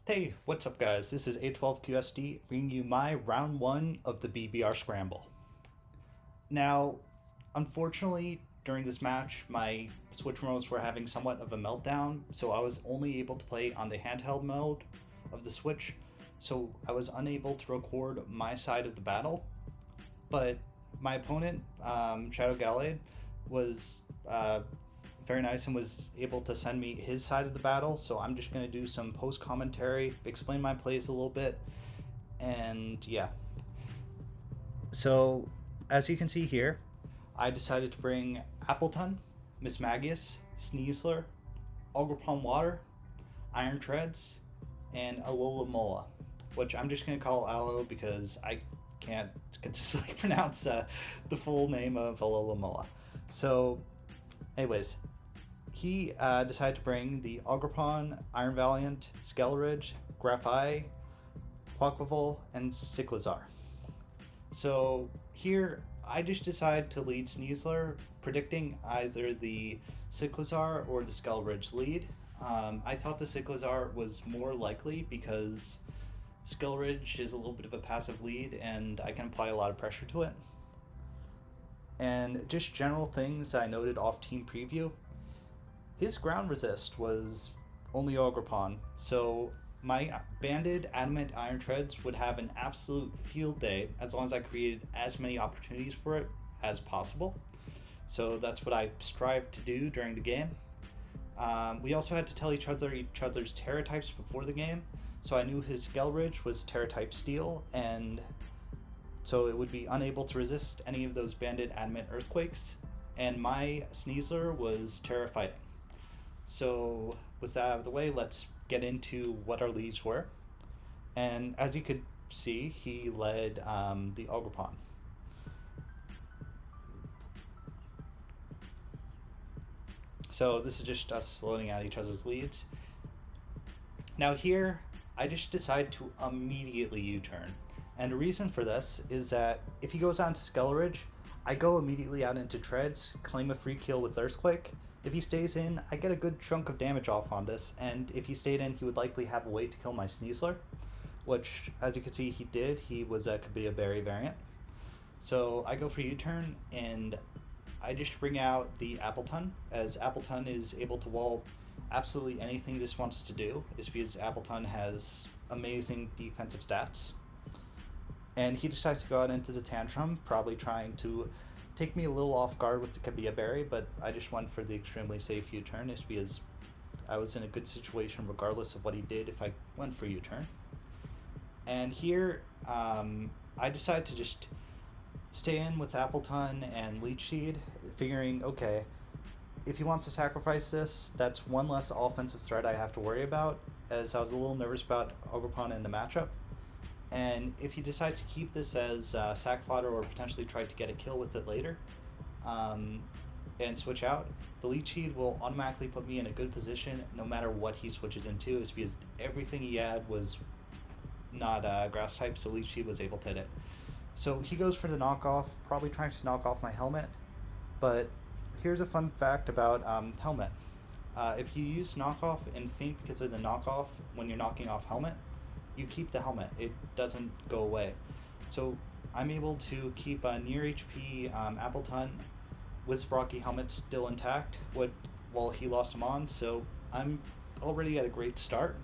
Hey, what's up, guys? This is A12QSD bringing you my round one of the BBR Scramble. Now, unfortunately, during this match, my Switch remotes were having somewhat of a meltdown, so I was only able to play on the handheld mode of the Switch, so I was unable to record my side of the battle. But my opponent, Shadow Gallade, was very nice and was able to send me his side of the battle. So I'm just going to do some post commentary, explain my plays a little bit, and yeah. So, as you can see here, I decided to bring Appleton, Miss Magius, Sneasler, Ogrepon Water, Iron Treads, and Alola Mola, which I'm just going to call Aloe because I can't consistently pronounce the full name of Alola Mola. So, anyways, he decided to bring the Ogrepon, Iron Valiant, Skeleridge, Graphi, quaquavel, and Cyclizar. So here, I just decided to lead Sneasler, predicting either the Cyclizar or the Skeleridge lead. I thought the Cyclizar was more likely because Skeleridge is a little bit of a passive lead and I can apply a lot of pressure to it. And just general things I noted off team preview. His ground resist was only Ogrepon, so my banded adamant iron treads would have an absolute field day as long as I created as many opportunities for it as possible. So that's what I strived to do during the game. We also had to tell each other's Tera types before the game, so I knew his Skeleridge was Tera type Steel, and so it would be unable to resist any of those banded adamant earthquakes. And my Sneasler was Tera fighting. So with that out of the way, let's get into what our leads were. And as you could see, he led the Ogrepon. So this is just us loading out each other's leads. Now here, I just decide to immediately U-turn. And the reason for this is that if he goes on to Skeleridge, I go immediately out into Treads, claim a free kill with Earthquake. If he stays in, I get a good chunk of damage off on this, and if he stayed in, he would likely have a way to kill my Sneasler, which, as you can see, he did. He was a Kabia Berry variant. So I go for U-turn, and I just bring out the Appleton, as Appleton is able to wall absolutely anything this wants to do, is because Appleton has amazing defensive stats. And he decides to go out into the Tantrum, probably trying to take me a little off guard with the Kabia Berry, but I just went for the extremely safe U-turn, is because I was in a good situation regardless of what he did if I went for U-turn. And here, I decided to just stay in with Appleton and Leech Seed, figuring, okay, if he wants to sacrifice this, that's one less offensive threat I have to worry about, as I was a little nervous about Ogrepon in the matchup. And if he decides to keep this as sack fodder or potentially try to get a kill with it later and switch out, the Leech Seed will automatically put me in a good position no matter what he switches into, is because everything he had was not grass type, so Leech Seed was able to hit it. So he goes for the knockoff, probably trying to knock off my helmet, but here's a fun fact about helmet. If you use knockoff and faint because of the knockoff when you're knocking off helmet, you keep the helmet. It doesn't go away. So I'm able to keep a near HP Appleton with Rocky helmet still intact while he lost him on. So I'm already at a great start.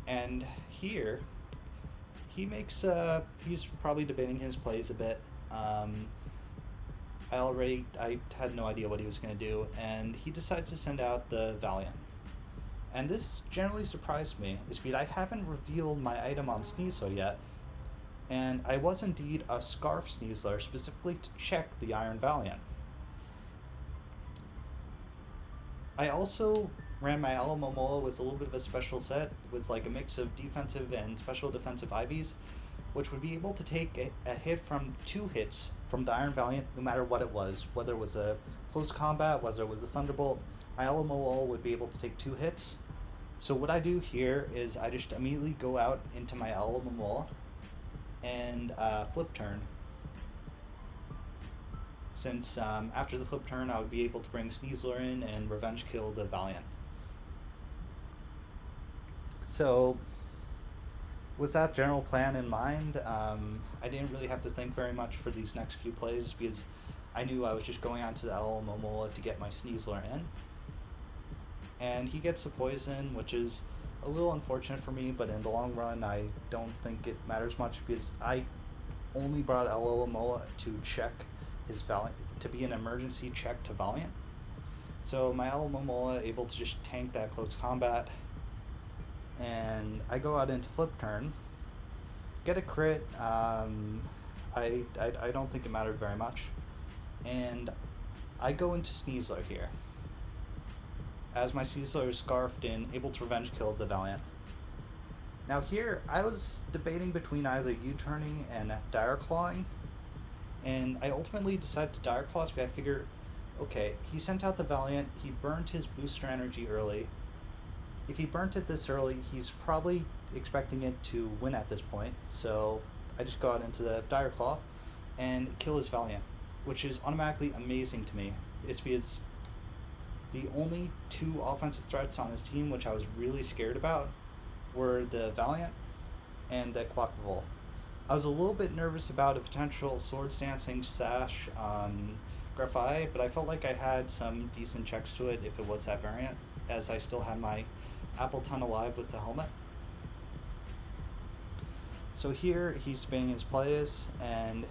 And here, he's probably debating his plays a bit. I had no idea what he was going to do, and he decides to send out the Valiant. And this generally surprised me, is because I haven't revealed my item on Sneasler yet, and I was indeed a Scarf Sneasler specifically to check the Iron Valiant. I also ran my Alamomoa was a little bit of a special set with like a mix of defensive and special defensive Ivies, which would be able to take a hit from 2 hits from the Iron Valiant no matter what it was, whether it was a close combat, whether it was a Thunderbolt. My Alamomoa would be able to take 2 hits. So what I do here is I just immediately go out into my Alamomoa and flip turn. Since after the flip turn I would be able to bring Sneasler in and revenge kill the Valiant. So, with that general plan in mind, I didn't really have to think very much for these next few plays because I knew I was just going on to the LL Momola to get my Sneasler in. And he gets the poison, which is a little unfortunate for me, but in the long run, I don't think it matters much because I only brought LL Momola to check his Valiant, to be an emergency check to Valiant. So my LL Momola able to just tank that close combat, and I go out into flip turn, get a crit. I don't think it mattered very much, and I go into Sneasler here, as my Sneasler is scarfed and able to revenge kill the Valiant. Now here, I was debating between either U-turning and Dire Clawing, and I ultimately decided to Dire Claw because I figure, okay, he sent out the Valiant, he burnt his booster energy early. If he burnt it this early, he's probably expecting it to win at this point, so I just go out into the Dire Claw and kill his Valiant, which is automatically amazing to me. It's because the only two offensive threats on his team, which I was really scared about, were the Valiant and the quaquavel. I was a little bit nervous about a potential Swords Dancing slash Graphi, but I felt like I had some decent checks to it if it was that variant, as I still had my Appleton alive with the helmet. So here he's spinning his plays, and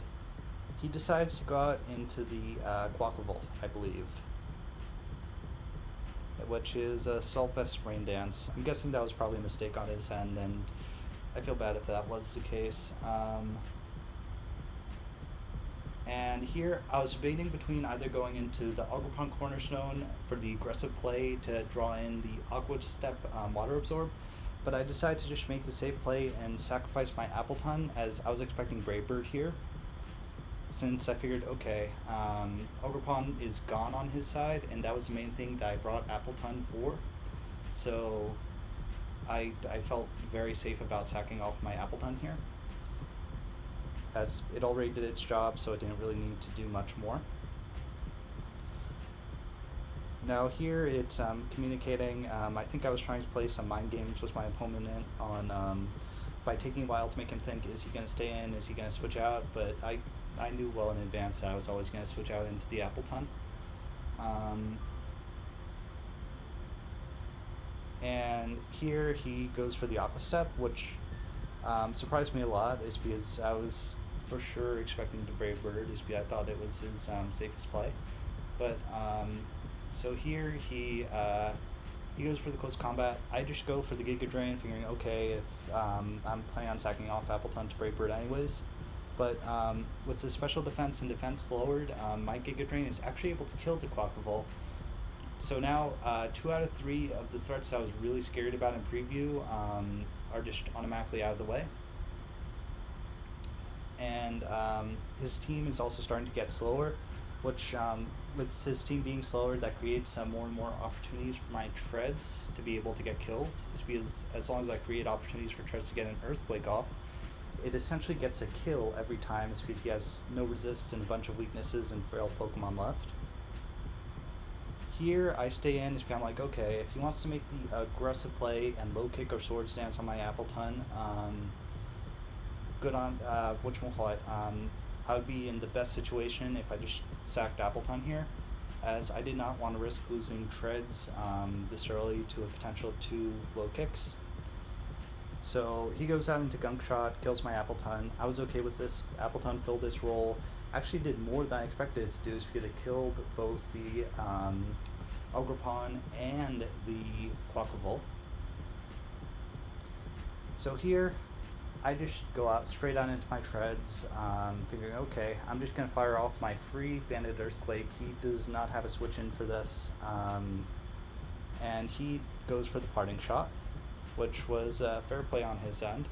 he decides to go out into the quaquavel, I believe, which is a Selfest Rain Dance. I'm guessing that was probably a mistake on his end, and I feel bad if that was the case. And here I was debating between either going into the Ogerpon Cornerstone for the aggressive play to draw in the Aqua Step Water Absorb, but I decided to just make the safe play and sacrifice my Appleton, as I was expecting Brave Bird here, since I figured, okay, Ogerpon is gone on his side, and that was the main thing that I brought Appleton for. So I felt very safe about sacking off my Appleton here, as it already did its job, so it didn't really need to do much more. Now here it's communicating. I think I was trying to play some mind games with my opponent on by taking a while to make him think, is he going to stay in, is he going to switch out, but I knew well in advance that I was always going to switch out into the Appleton. And here he goes for the Aqua Step, which surprised me a lot, is because I was for sure expecting to Brave Bird, is because I thought it was his safest play. But so here he goes for the close combat. I just go for the Giga Drain, figuring, okay, if I'm planning on sacking off Appleton to Brave Bird anyways. But with the special defense and defense lowered, my Giga Drain is actually able to kill the quaquavel. So now 2 out of 3 of the threats I was really scared about in preview are just automatically out of the way. And his team is also starting to get slower, which with his team being slower, that creates more and more opportunities for my treads to be able to get kills. It's because as long as I create opportunities for treads to get an Earthquake off, it essentially gets a kill every time. It's because he has no resist and a bunch of weaknesses and frail Pokemon left. Here I stay in, because I'm like, okay, if he wants to make the aggressive play and low kick or Swords Dance on my Appleton, good on, whatchamacallit, I would be in the best situation if I just sacked Appleton here, as I did not want to risk losing treads this early to a potential 2 low kicks. So he goes out into Gunk Shot, kills my Appleton. I was okay with this. Appleton filled its role. Actually did more than I expected it to do, because it killed both the Ogerpon and the quaquavel. So here, I just go out straight on into my treads, figuring, okay, I'm just going to fire off my free Banded Earthquake. He does not have a switch in for this, and he goes for the Parting Shot, which was a fair play on his end.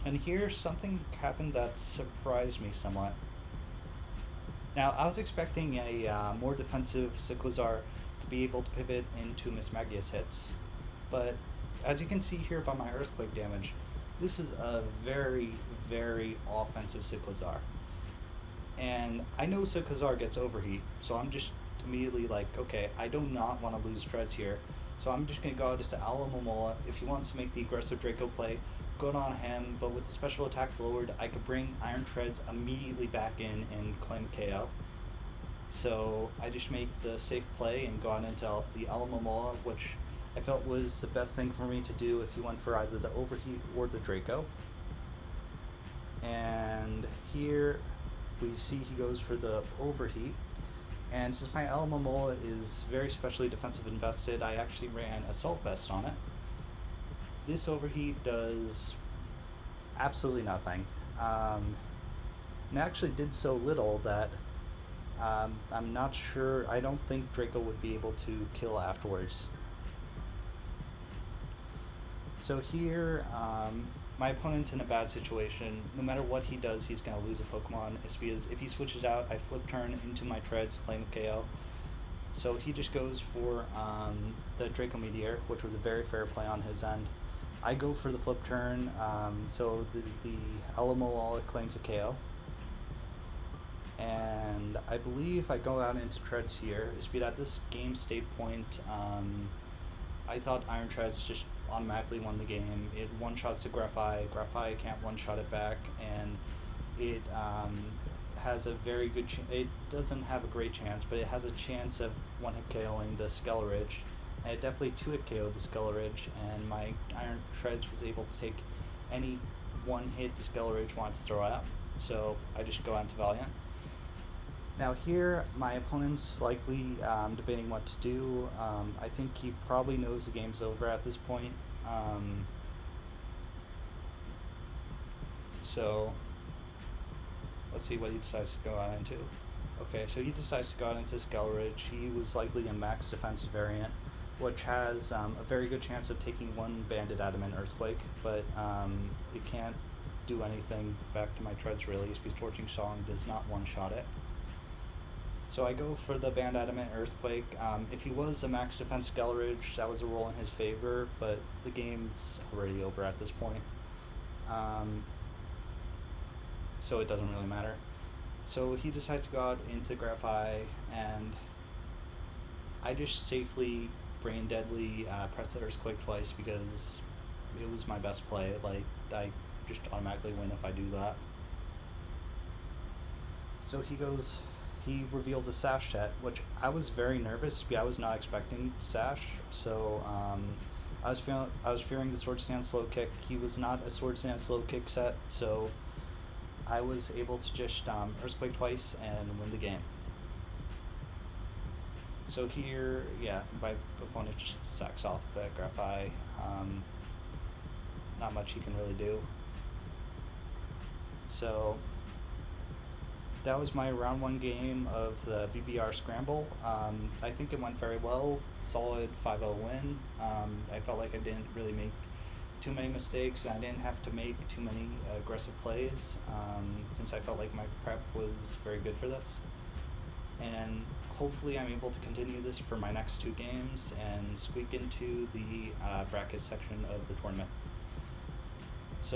And here, something happened that surprised me somewhat. Now, I was expecting a more defensive Cyclizar to be able to pivot into Mismagius hits, but as you can see here by my Earthquake damage, this is a very, very offensive Cyclizar. And I know Cyclizar gets Overheat, so I'm just immediately like, okay, I do not want to lose treads here. So I'm just going to go out to Alamomola. If he wants to make the aggressive Draco play, good on him, but with the special attack lowered, I could bring Iron Treads immediately back in and claim KO. So I just make the safe play and go out into the Alamomola, which I felt was the best thing for me to do if he went for either the Overheat or the Draco. And here we see he goes for the Overheat. And since my Alamomola is very specially defensive invested, I actually ran Assault Vest on it. This Overheat does absolutely nothing. And actually did so little that I'm not sure, I don't think Draco would be able to kill afterwards. So here, my opponent's in a bad situation. No matter what he does, he's going to lose a Pokemon. It's because if he switches out, I flip turn into my Treads, claim KO. So he just goes for the Draco Meteor, which was a very fair play on his end. I go for the flip turn, so the Alamomola claims a KO. And I believe I go out into Treads here. It's because at this game state point, I thought Iron Treads just automatically won the game. It one-shots a Graphi. Graphi can't one-shot it back, and it has a very good it doesn't have a great chance, but it has a chance of one-hit KOing the Skeleridge. And it definitely two-hit KO'd the Skeleridge, and my Iron Treads was able to take any one hit the Skeleridge wants to throw out. So I just go out to Valiant. Now here, my opponent's likely debating what to do. I think he probably knows the game's over at this point. So let's see what he decides to go out into. Okay, so he decides to go out into Skeleridge. He was likely a max defense variant, which has a very good chance of taking one Banded Adamant Earthquake, but it can't do anything back to my Treads release because Torching Song does not one-shot it. So I go for the Band Adamant Earthquake. If he was a max defense Skeleridge, that was a roll in his favor, but the game's already over at this point. So it doesn't really matter. So he decides to go out into Graphi, and I just safely Brain Deadly press the Earthquake twice because it was my best play. Like, I just automatically win if I do that. So he reveals a Sash Tet, which I was very nervous because I was not expecting Sash. So I was fearing the Sword Stance Slow Kick. He was not a Sword Stance Slow Kick set, so I was able to just Earthquake twice and win the game. So here, yeah, my opponent just sacks off the Graphi. Not much he can really do. So that was my round one game of the BBR Scramble. I think it went very well. Solid 5-0 win. I felt like I didn't really make too many mistakes. I didn't have to make too many aggressive plays since I felt like my prep was very good for this. And hopefully I'm able to continue this for my next two games and squeak into the bracket section of the tournament.